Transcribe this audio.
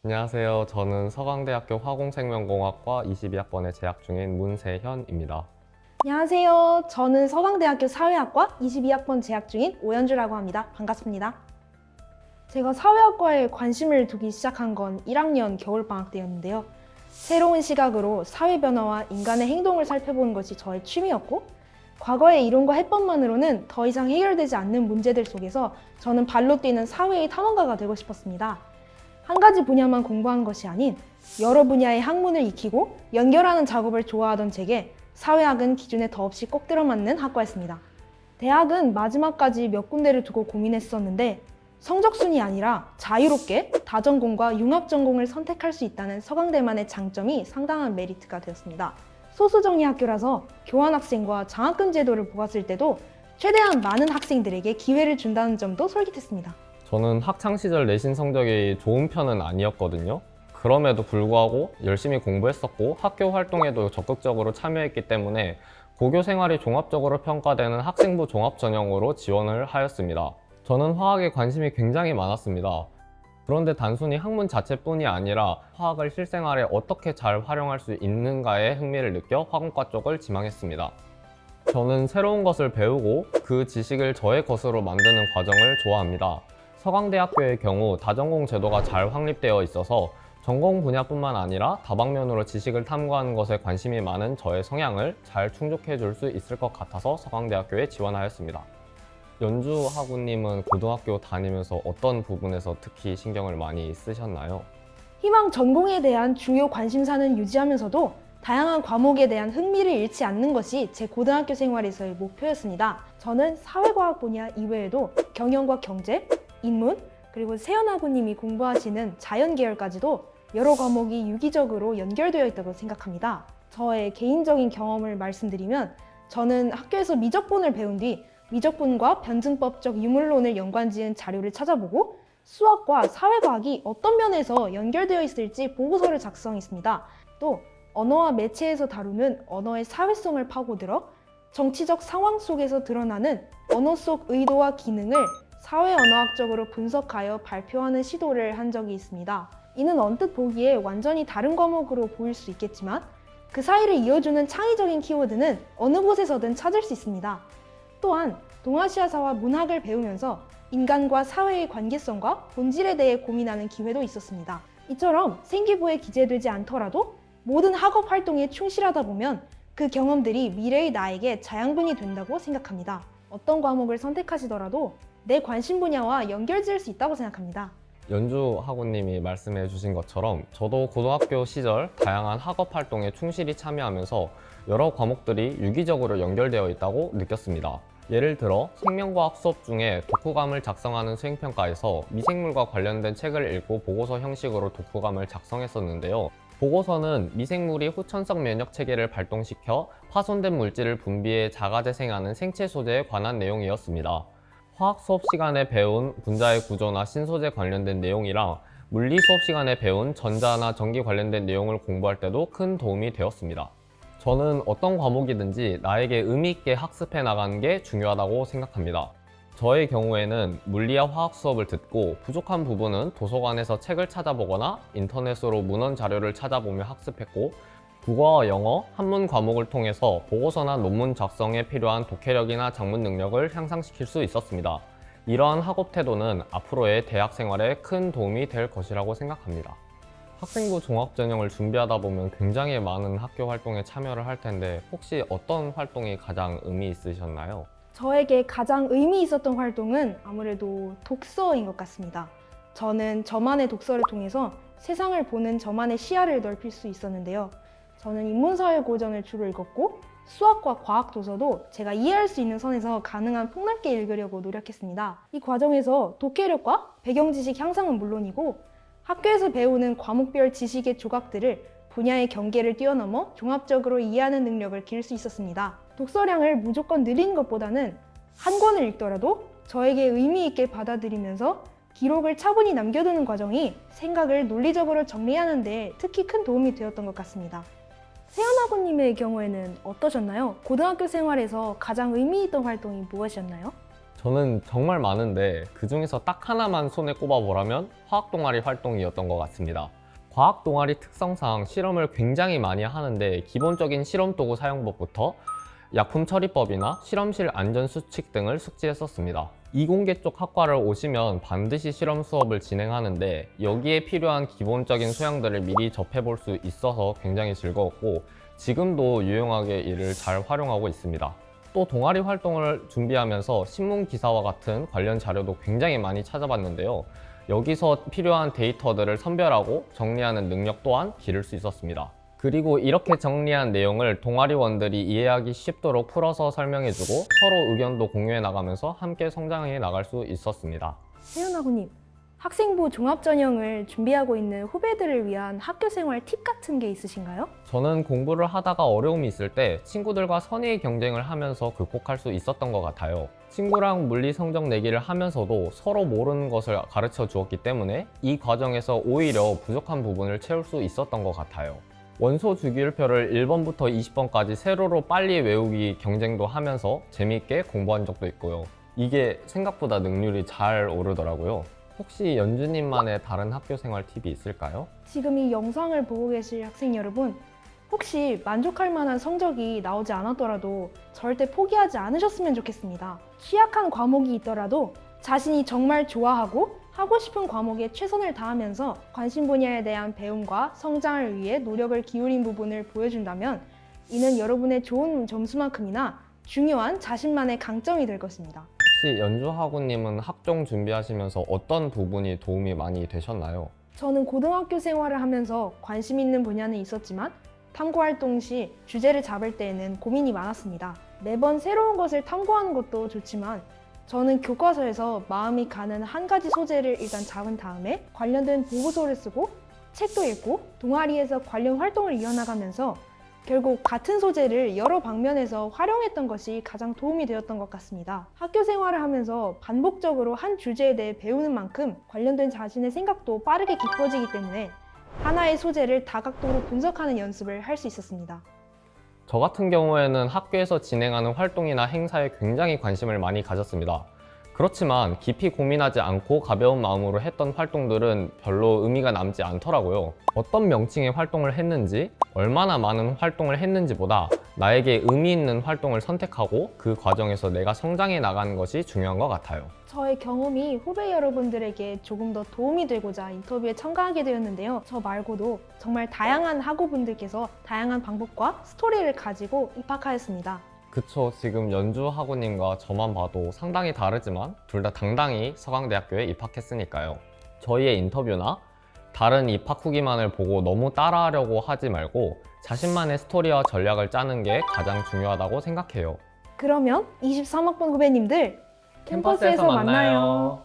안녕하세요. 저는 서강대학교 화공생명공학과 22학번에 재학 중인 문세현입니다. 안녕하세요. 저는 서강대학교 사회학과 22학번 재학 중인 오연주라고 합니다. 반갑습니다. 제가 사회학과에 관심을 두기 시작한 건 1학년 겨울방학 때였는데요. 새로운 시각으로 사회 변화와 인간의 행동을 살펴보는 것이 저의 취미였고, 과거의 이론과 해법만으로는 더 이상 해결되지 않는 문제들 속에서 저는 발로 뛰는 사회의 탐험가가 되고 싶었습니다. 한 가지 분야만 공부한 것이 아닌 여러 분야의 학문을 익히고 연결하는 작업을 좋아하던 제게 사회학은 기준에 더없이 꼭 들어맞는 학과였습니다. 대학은 마지막까지 몇 군데를 두고 고민했었는데 성적순이 아니라 자유롭게 다전공과 융합전공을 선택할 수 있다는 서강대만의 장점이 상당한 메리트가 되었습니다. 소수정예 학교라서 교환학생과 장학금 제도를 보았을 때도 최대한 많은 학생들에게 기회를 준다는 점도 솔깃했습니다. 저는 학창시절 내신 성적이 좋은 편은 아니었거든요. 그럼에도 불구하고 열심히 공부했었고 학교 활동에도 적극적으로 참여했기 때문에 고교 생활이 종합적으로 평가되는 학생부 종합전형으로 지원을 하였습니다. 저는 화학에 관심이 굉장히 많았습니다. 그런데 단순히 학문 자체뿐이 아니라 화학을 실생활에 어떻게 잘 활용할 수 있는가에 흥미를 느껴 화공과 쪽을 지망했습니다. 저는 새로운 것을 배우고 그 지식을 저의 것으로 만드는 과정을 좋아합니다. 서강대학교의 경우 다전공 제도가 잘 확립되어 있어서 전공 분야뿐만 아니라 다방면으로 지식을 탐구하는 것에 관심이 많은 저의 성향을 잘 충족해 줄 수 있을 것 같아서 서강대학교에 지원하였습니다. 연주 학우님은 고등학교 다니면서 어떤 부분에서 특히 신경을 많이 쓰셨나요? 희망 전공에 대한 주요 관심사는 유지하면서도 다양한 과목에 대한 흥미를 잃지 않는 것이 제 고등학교 생활에서의 목표였습니다. 저는 사회과학 분야 이외에도 경영과 경제, 인문, 그리고 세연학우님이 공부하시는 자연 계열까지도 여러 과목이 유기적으로 연결되어 있다고 생각합니다. 저의 개인적인 경험을 말씀드리면 저는 학교에서 미적분을 배운 뒤 미적분과 변증법적 유물론을 연관지은 자료를 찾아보고 수학과 사회과학이 어떤 면에서 연결되어 있을지 보고서를 작성했습니다. 또 언어와 매체에서 다루는 언어의 사회성을 파고들어 정치적 상황 속에서 드러나는 언어 속 의도와 기능을 사회언어학적으로 분석하여 발표하는 시도를 한 적이 있습니다. 이는 언뜻 보기에 완전히 다른 과목으로 보일 수 있겠지만 그 사이를 이어주는 창의적인 키워드는 어느 곳에서든 찾을 수 있습니다. 또한 동아시아사와 문학을 배우면서 인간과 사회의 관계성과 본질에 대해 고민하는 기회도 있었습니다. 이처럼 생기부에 기재되지 않더라도 모든 학업 활동에 충실하다 보면 그 경험들이 미래의 나에게 자양분이 된다고 생각합니다. 어떤 과목을 선택하시더라도 내 관심 분야와 연결지을 수 있다고 생각합니다. 연주 학우님이 말씀해 주신 것처럼 저도 고등학교 시절 다양한 학업 활동에 충실히 참여하면서 여러 과목들이 유기적으로 연결되어 있다고 느꼈습니다. 예를 들어 생명과학 수업 중에 독후감을 작성하는 수행평가에서 미생물과 관련된 책을 읽고 보고서 형식으로 독후감을 작성했었는데요. 보고서는 미생물이 후천성 면역 체계를 발동시켜 파손된 물질을 분비해 자가재생하는 생체 소재에 관한 내용이었습니다. 화학 수업 시간에 배운 분자의 구조나 신소재 관련된 내용이랑 물리 수업 시간에 배운 전자나 전기 관련된 내용을 공부할 때도 큰 도움이 되었습니다. 저는 어떤 과목이든지 나에게 의미 있게 학습해 나가는 게 중요하다고 생각합니다. 저의 경우에는 물리와 화학 수업을 듣고 부족한 부분은 도서관에서 책을 찾아보거나 인터넷으로 문헌 자료를 찾아보며 학습했고, 국어와 영어, 한문 과목을 통해서 보고서나 논문 작성에 필요한 독해력이나 작문 능력을 향상시킬 수 있었습니다. 이러한 학업 태도는 앞으로의 대학 생활에 큰 도움이 될 것이라고 생각합니다. 학생부 종합전형을 준비하다 보면 굉장히 많은 학교 활동에 참여를 할 텐데 혹시 어떤 활동이 가장 의미 있으셨나요? 저에게 가장 의미 있었던 활동은 아무래도 독서인 것 같습니다. 저는 저만의 독서를 통해서 세상을 보는 저만의 시야를 넓힐 수 있었는데요. 저는 인문사회 고전을 주로 읽었고 수학과 과학 도서도 제가 이해할 수 있는 선에서 가능한 폭넓게 읽으려고 노력했습니다. 이 과정에서 독해력과 배경 지식 향상은 물론이고 학교에서 배우는 과목별 지식의 조각들을 분야의 경계를 뛰어넘어 종합적으로 이해하는 능력을 기를 수 있었습니다. 독서량을 무조건 늘리는 것보다는 한 권을 읽더라도 저에게 의미 있게 받아들이면서 기록을 차분히 남겨두는 과정이 생각을 논리적으로 정리하는 데 특히 큰 도움이 되었던 것 같습니다. 세연아고님의 경우에는 어떠셨나요? 고등학교 생활에서 가장 의미 있던 활동이 무엇이었나요? 저는 정말 많은데 그 중에서 딱 하나만 손에 꼽아보라면 화학 동아리 활동이었던 것 같습니다. 과학 동아리 특성상 실험을 굉장히 많이 하는데 기본적인 실험 도구 사용법부터 약품 처리법이나 실험실 안전 수칙 등을 숙지했었습니다. 이공계 쪽 학과를 오시면 반드시 실험 수업을 진행하는데 여기에 필요한 기본적인 소양들을 미리 접해볼 수 있어서 굉장히 즐거웠고 지금도 유용하게 이를 잘 활용하고 있습니다. 또 동아리 활동을 준비하면서 신문 기사와 같은 관련 자료도 굉장히 많이 찾아봤는데요. 여기서 필요한 데이터들을 선별하고 정리하는 능력 또한 기를 수 있었습니다. 그리고 이렇게 정리한 내용을 동아리원들이 이해하기 쉽도록 풀어서 설명해주고 서로 의견도 공유해 나가면서 함께 성장해 나갈 수 있었습니다. 세윤아구님, 학생부 종합전형을 준비하고 있는 후배들을 위한 학교생활 팁 같은 게 있으신가요? 저는 공부를 하다가 어려움이 있을 때 친구들과 선의의 경쟁을 하면서 극복할 수 있었던 것 같아요. 친구랑 물리 성적 내기를 하면서도 서로 모르는 것을 가르쳐 주었기 때문에 이 과정에서 오히려 부족한 부분을 채울 수 있었던 것 같아요. 원소 주기율표를 1번부터 20번까지 세로로 빨리 외우기 경쟁도 하면서 재미있게 공부한 적도 있고요. 이게 생각보다 능률이 잘 오르더라고요. 혹시 연주님만의 다른 학교 생활 팁이 있을까요? 지금 이 영상을 보고 계실 학생 여러분, 혹시 만족할 만한 성적이 나오지 않았더라도 절대 포기하지 않으셨으면 좋겠습니다. 취약한 과목이 있더라도 자신이 정말 좋아하고 하고 싶은 과목에 최선을 다하면서 관심 분야에 대한 배움과 성장을 위해 노력을 기울인 부분을 보여준다면 이는 여러분의 좋은 점수만큼이나 중요한 자신만의 강점이 될 것입니다. 혹시 연주하구님은 학종 준비하시면서 어떤 부분이 도움이 많이 되셨나요? 저는 고등학교 생활을 하면서 관심 있는 분야는 있었지만 탐구활동 시 주제를 잡을 때에는 고민이 많았습니다. 매번 새로운 것을 탐구하는 것도 좋지만 저는 교과서에서 마음이 가는 한 가지 소재를 일단 잡은 다음에 관련된 보고서를 쓰고 책도 읽고 동아리에서 관련 활동을 이어나가면서 결국 같은 소재를 여러 방면에서 활용했던 것이 가장 도움이 되었던 것 같습니다. 학교 생활을 하면서 반복적으로 한 주제에 대해 배우는 만큼 관련된 자신의 생각도 빠르게 깊어지기 때문에 하나의 소재를 다각도로 분석하는 연습을 할 수 있었습니다. 저 같은 경우에는 학교에서 진행하는 활동이나 행사에 굉장히 관심을 많이 가졌습니다. 그렇지만 깊이 고민하지 않고 가벼운 마음으로 했던 활동들은 별로 의미가 남지 않더라고요. 어떤 명칭의 활동을 했는지, 얼마나 많은 활동을 했는지보다 나에게 의미 있는 활동을 선택하고 그 과정에서 내가 성장해 나가는 것이 중요한 것 같아요. 저의 경험이 후배 여러분들에게 조금 더 도움이 되고자 인터뷰에 참가하게 되었는데요. 저 말고도 정말 다양한 학우분들께서 다양한 방법과 스토리를 가지고 입학하였습니다. 그쵸, 지금 연주학우님과 저만 봐도 상당히 다르지만 둘 다 당당히 서강대학교에 입학했으니까요. 저희의 인터뷰나 다른 입학 후기만을 보고 너무 따라하려고 하지 말고 자신만의 스토리와 전략을 짜는 게 가장 중요하다고 생각해요. 그러면 23학번 후배님들 캠퍼스에서 만나요.